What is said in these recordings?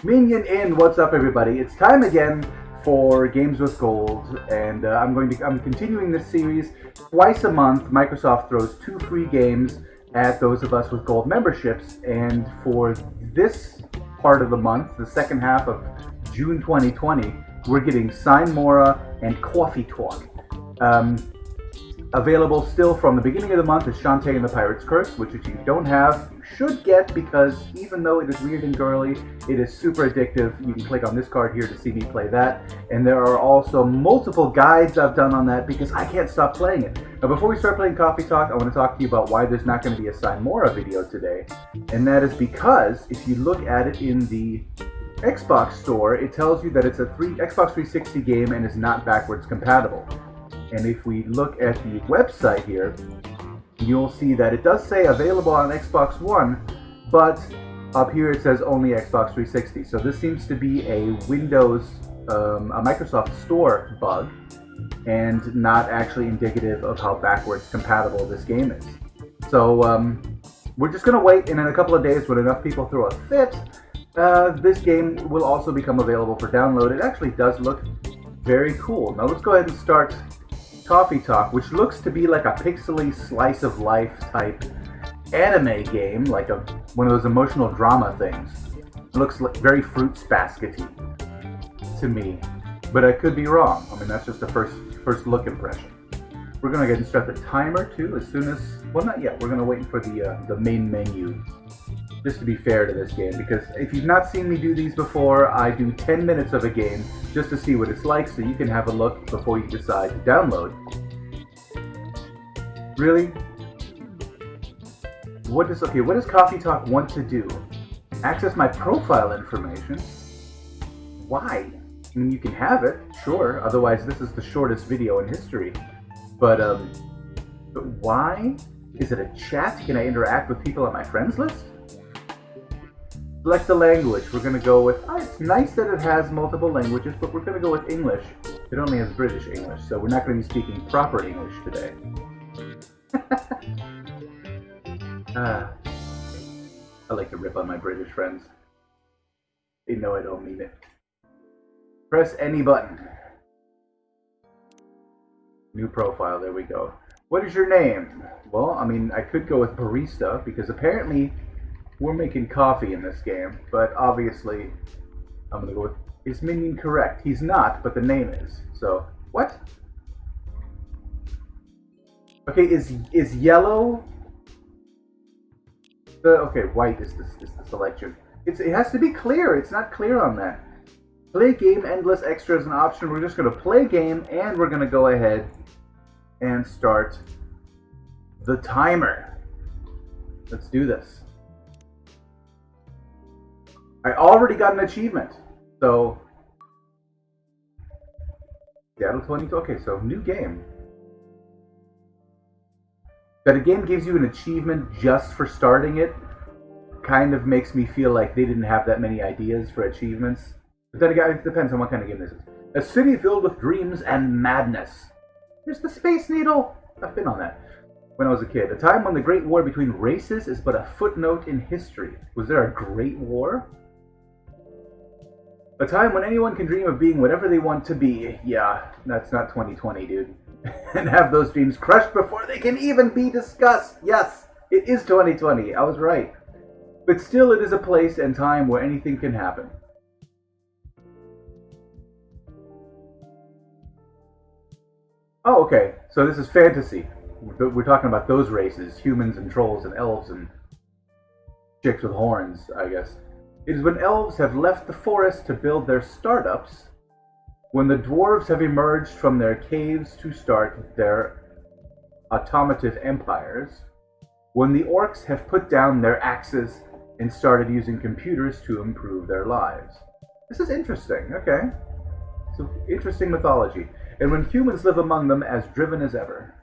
Minion in, what's up, everybody? It's time again for Games with Gold, and I'm continuing this series. Twice a month, Microsoft throws 2 free games at those of us with gold memberships, and for this part of the month, the second half of June 2020, we're getting Sign Mora and Coffee Talk. Um, Available still from the beginning of the month is Shantae and the Pirate's Curse, which if you don't have, you should get, because even though it is weird and girly, it is super addictive. You can click on this card here to see me play that. And there are also multiple guides I've done on that because I can't stop playing it. Now before we start playing Coffee Talk, I want to talk to you about why there's not going to be a Sign Mora video today. And that is because if you look at it in the Xbox store, it tells you that it's a Xbox 360 game and is not backwards compatible. And if we look at the website here, you'll see that it does say available on Xbox One, but up here it says only Xbox 360. So this seems to be a a Microsoft Store bug, and not actually indicative of how backwards compatible this game is. So we're just going to wait, and in a couple of days when enough people throw a fit, this game will also become available for download. It actually does look very cool. Now let's go ahead and start Coffee Talk, which looks to be like a pixely slice of life type anime game, like one of those emotional drama things. It looks like very Fruits Basket-y to me, but I could be wrong. I mean, that's just the first look impression. We're gonna go ahead and start the timer too as soon as, well, not yet. We're gonna wait for the main menu, just to be fair to this game, because if you've not seen me do these before, I do 10 minutes of a game just to see what it's like, so you can have a look before you decide to download. Really? What does Coffee Talk want to do? Access my profile information? Why? I mean, you can have it, sure, otherwise this is the shortest video in history. But why? Is it a chat? Can I interact with people on my friends list? Select the language. We're going to go with, it's nice that it has multiple languages, but we're going to go with English. It only has British English, so we're not going to be speaking proper English today. I like to rip on my British friends. They know I don't mean it. Press any button. New profile, there we go. What is your name? Well, I mean, I could go with barista, because apparently we're making coffee in this game, but obviously I'm gonna go with, is Minion correct? He's not, but the name is. So, what? Okay, is yellow okay, white is the selection. It has to be clear. It's not clear on that. Play game, endless extra is an option. We're just gonna play game, and we're gonna go ahead and start the timer. Let's do this. I already got an achievement, so Seattle 22. Okay, so new game. That a game gives you an achievement just for starting it kind of makes me feel like they didn't have that many ideas for achievements. But then again, it depends on what kind of game this is. A city filled with dreams and madness. Here's the Space Needle. I've been on that when I was a kid. A time when the Great War between races is but a footnote in history. Was there a Great War? A time when anyone can dream of being whatever they want to be. Yeah, that's not 2020, dude. And have those dreams crushed before they can even be discussed. Yes, it is 2020. I was right. But still, it is a place and time where anything can happen. Oh, okay. So this is fantasy. We're talking about those races, humans and trolls and elves and chicks with horns, I guess. It is when elves have left the forest to build their startups, when the dwarves have emerged from their caves to start their automative empires, when the orcs have put down their axes and started using computers to improve their lives. This is interesting, okay. So, interesting mythology. And when humans live among them as driven as ever.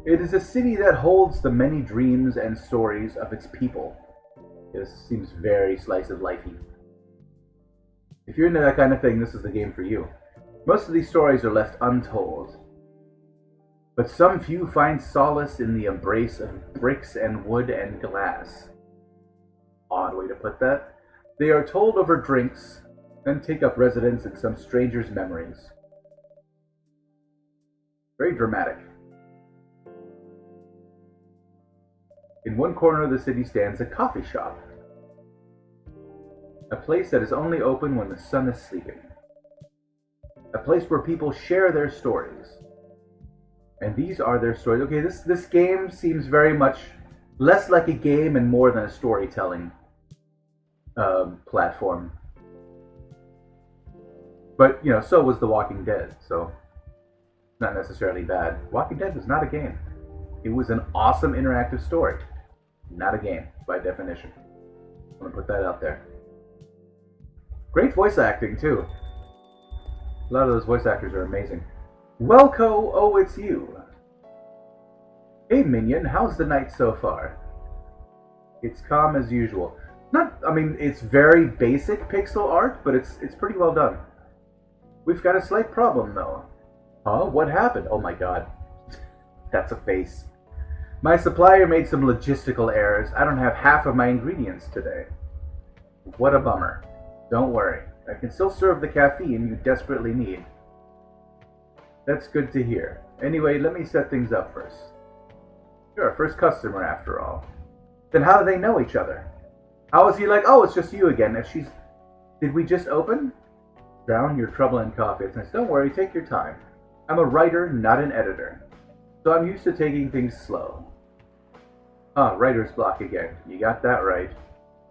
It is a city that holds the many dreams and stories of its people. This seems very slice of lifey. If you're into that kind of thing, this is the game for you. Most of these stories are left untold. But some few find solace in the embrace of bricks and wood and glass. Odd way to put that. They are told over drinks, then take up residence in some stranger's memories. Very dramatic. In one corner of the city stands a coffee shop. A place that is only open when the sun is sleeping. A place where people share their stories. And these are their stories. Okay, this game seems very much less like a game and more than a storytelling platform. But, you know, so was The Walking Dead, so not necessarily bad. Walking Dead was not a game. It was an awesome interactive story. Not a game, by definition. I'm going to put that out there. Great voice acting, too. A lot of those voice actors are amazing. Welco, oh, it's you. Hey, Minion, how's the night so far? It's calm as usual. It's very basic pixel art, but it's pretty well done. We've got a slight problem, though. Huh? What happened? Oh my god. That's a face. My supplier made some logistical errors. I don't have half of my ingredients today. What a bummer. Don't worry. I can still serve the caffeine you desperately need. That's good to hear. Anyway, let me set things up first. You're our first customer, after all. Then how do they know each other? How is he like, oh, it's just you again? Did we just open? Drown your trouble in coffee. It's nice. Don't worry, take your time. I'm a writer, not an editor. So I'm used to taking things slow. Writer's block again. You got that right.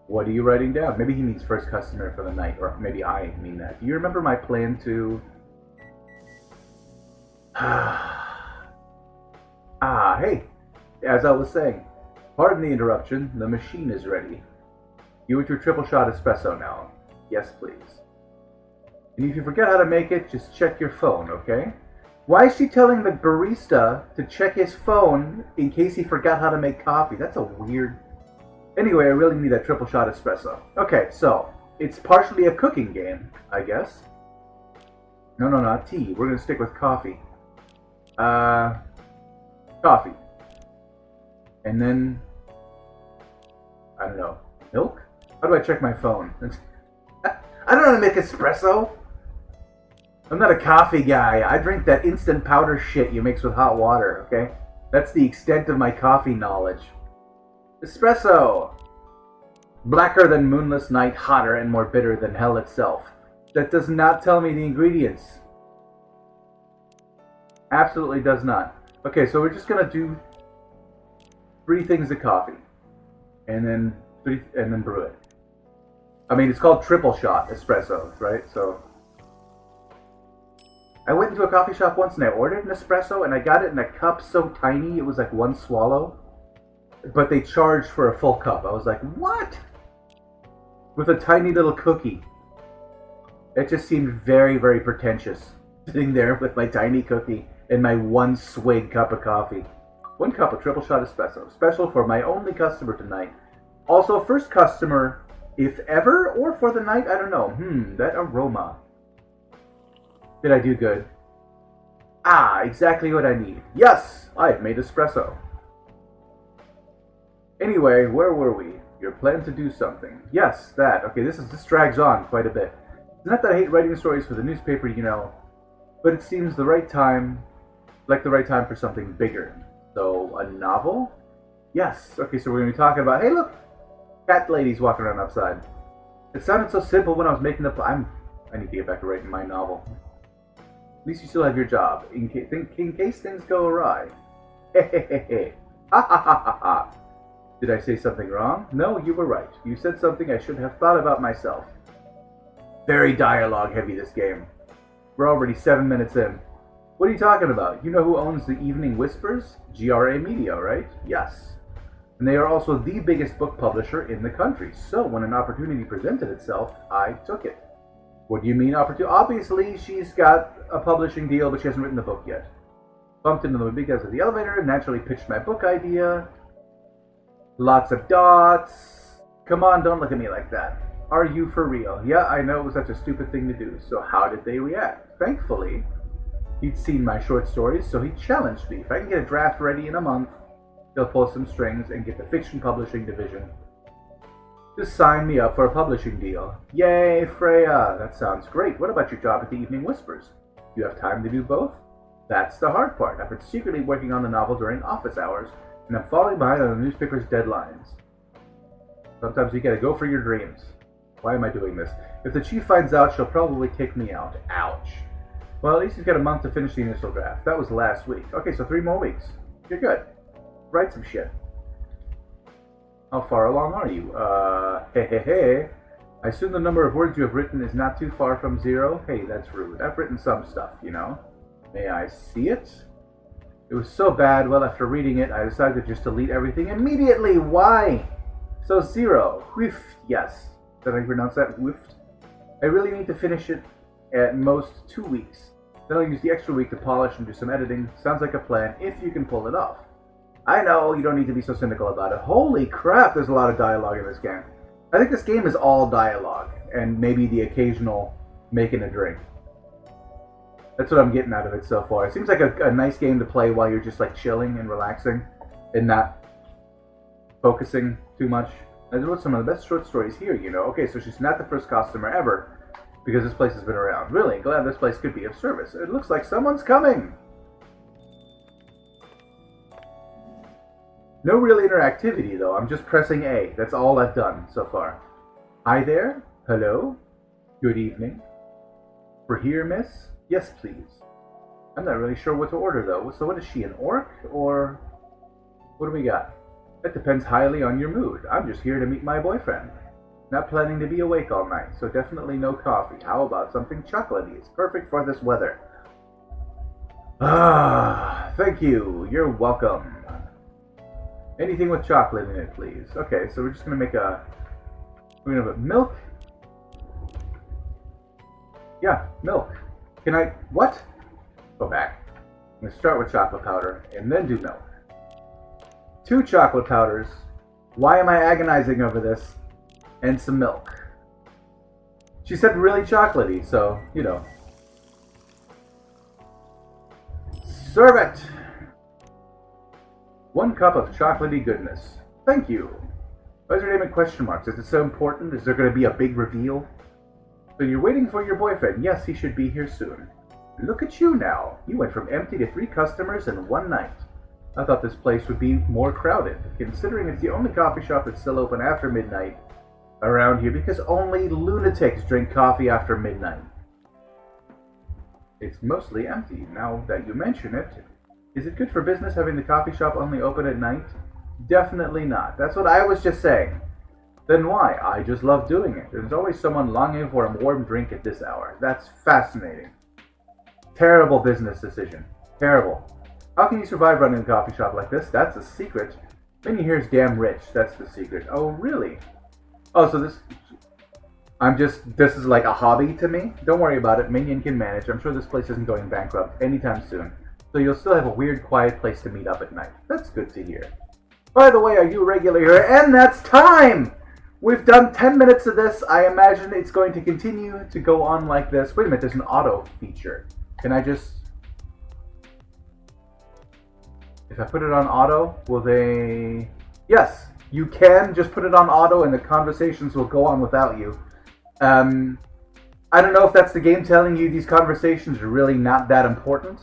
What are you writing down? Maybe he means first customer for the night, or maybe I mean that. Do you remember my plan to... hey. As I was saying, pardon the interruption. The machine is ready. You want your triple shot espresso now? Yes, please. And if you forget how to make it, just check your phone, okay? Why is she telling the barista to check his phone in case he forgot how to make coffee? That's a weird... Anyway, I really need that triple shot espresso. Okay, so, it's partially a cooking game, I guess. No, not tea. We're gonna stick with coffee. Coffee. And then... I don't know. Milk? How do I check my phone? I don't know how to make espresso. I'm not a coffee guy. I drink that instant powder shit you mix with hot water, okay? That's the extent of my coffee knowledge. Espresso! Blacker than moonless night, hotter and more bitter than hell itself. That does not tell me the ingredients. Absolutely does not. Okay, so we're just gonna do 3 things of coffee. And then brew it. I mean, it's called triple shot espresso, right? So... I went into a coffee shop once and I ordered an espresso and I got it in a cup so tiny it was like 1 swallow. But they charged for a full cup. I was like, what? With a tiny little cookie. It just seemed very, very pretentious. Sitting there with my tiny cookie and my 1 swig cup of coffee. 1 cup of triple shot espresso. Special for my only customer tonight. Also, first customer, if ever, or for the night, I don't know. That aroma. Did I do good? Exactly what I need. Yes, I've made espresso. Anyway, where were we? Your plan to do something. Yes, that. Okay, this drags on quite a bit. It's not that I hate writing stories for the newspaper, you know, but it seems the right time for something bigger. So, a novel? Yes. Okay, so we're going to be talking about, hey look, cat ladies walking around outside. It sounded so simple when I was making I need to get back to writing my novel. At least you still have your job, in case things go awry. Hehehehe. Ha ha ha ha ha. Did I say something wrong? No, you were right. You said something I should have thought about myself. Very dialogue heavy, this game. We're already 7 minutes in. What are you talking about? You know who owns the Evening Whispers? GRA Media, right? Yes. And they are also the biggest book publisher in the country. So when an opportunity presented itself, I took it. What do you mean opportunity? Obviously, she's got a publishing deal, but she hasn't written the book yet. Bumped into them because of the elevator, naturally pitched my book idea. Lots of dots. Come on, don't look at me like that. Are you for real? Yeah, I know it was such a stupid thing to do. So how did they react? Thankfully, he'd seen my short stories, so he challenged me. If I can get a draft ready in a month, he'll pull some strings and get the fiction publishing division Just sign me up for a publishing deal. Yay, Freya! That sounds great. What about your job at the Evening Whispers? Do you have time to do both? That's the hard part. I've been secretly working on the novel during office hours, and I'm falling behind on the newspaper's deadlines. Sometimes you gotta go for your dreams. Why am I doing this? If the chief finds out, she'll probably kick me out. Ouch. Well, at least he's got a month to finish the initial draft. That was last week. Okay, so 3 more weeks. You're good. Write some shit. How far along are you? Hey. I assume the number of words you have written is not too far from 0? Hey, that's rude. I've written some stuff, you know. May I see it? It was so bad, well, after reading it, I decided to just delete everything immediately. Why? So 0. Whiffed, yes. Did I pronounce that? Whiffed? I really need to finish it at most 2 weeks. Then I'll use the extra week to polish and do some editing. Sounds like a plan, if you can pull it off. I know, you don't need to be so cynical about it. Holy crap, there's a lot of dialogue in this game. I think this game is all dialogue, and maybe the occasional making a drink. That's what I'm getting out of it so far. It seems like a nice game to play while you're just like chilling and relaxing and not focusing too much. I wrote some of the best short stories here, you know. Okay, so she's not the first customer ever because this place has been around. Really glad this place could be of service. It looks like someone's coming. No real interactivity, though. I'm just pressing A. That's all I've done so far. Hi there. Hello. Good evening. We're here, miss? Yes, please. I'm not really sure what to order, though. So what is she, an orc? Or what do we got? That depends highly on your mood. I'm just here to meet my boyfriend. Not planning to be awake all night, so definitely no coffee. How about something chocolatey? It's perfect for this weather. Ah, thank you. You're welcome. Anything with chocolate in it, please. Okay, so we're just going to make we're going to put milk. Yeah, milk. Can I, what? Go back. I'm going to start with chocolate powder and then do milk. 2 chocolate powders. Why am I agonizing over this? And some milk. She said really chocolatey, so, you know. Serve it! 1 cup of chocolatey goodness. Thank you. Why is your name in question marks? Is it so important? Is there going to be a big reveal? So you're waiting for your boyfriend. Yes, he should be here soon. Look at you now. You went from empty to 3 customers in 1 night. I thought this place would be more crowded, considering it's the only coffee shop that's still open after midnight around here because only lunatics drink coffee after midnight. It's mostly empty, now that you mention it. Is it good for business having the coffee shop only open at night? Definitely not. That's what I was just saying. Then why? I just love doing it. There's always someone longing for a warm drink at this hour. That's fascinating. Terrible business decision. Terrible. How can you survive running a coffee shop like this? That's a secret. Minion here is damn rich. That's the secret. Oh, really? Oh, so this is like a hobby to me? Don't worry about it. Minion can manage. I'm sure this place isn't going bankrupt anytime soon. So you'll still have a weird, quiet place to meet up at night. That's good to hear. By the way, are you regular here? And that's time! We've done 10 minutes of this. I imagine it's going to continue to go on like this. Wait a minute, there's an auto feature. Can I just... If I put it on auto, will they... Yes, you can just put it on auto and the conversations will go on without you. I don't know if that's the game telling you these conversations are really not that important.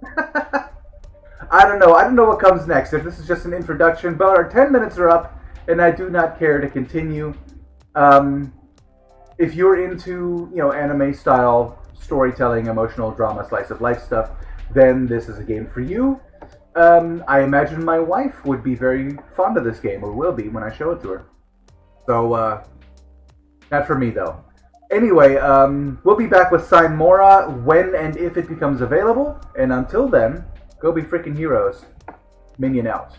I don't know. I don't know what comes next. If this is just an introduction, but our 10 minutes are up, and I do not care to continue. If you're into, anime-style storytelling, emotional drama, slice of life stuff, then this is a game for you. I imagine my wife would be very fond of this game, or will be when I show it to her. So, not for me though. Anyway, we'll be back with Sign Mora when and if it becomes available. And until then, go be freaking heroes. Minion out.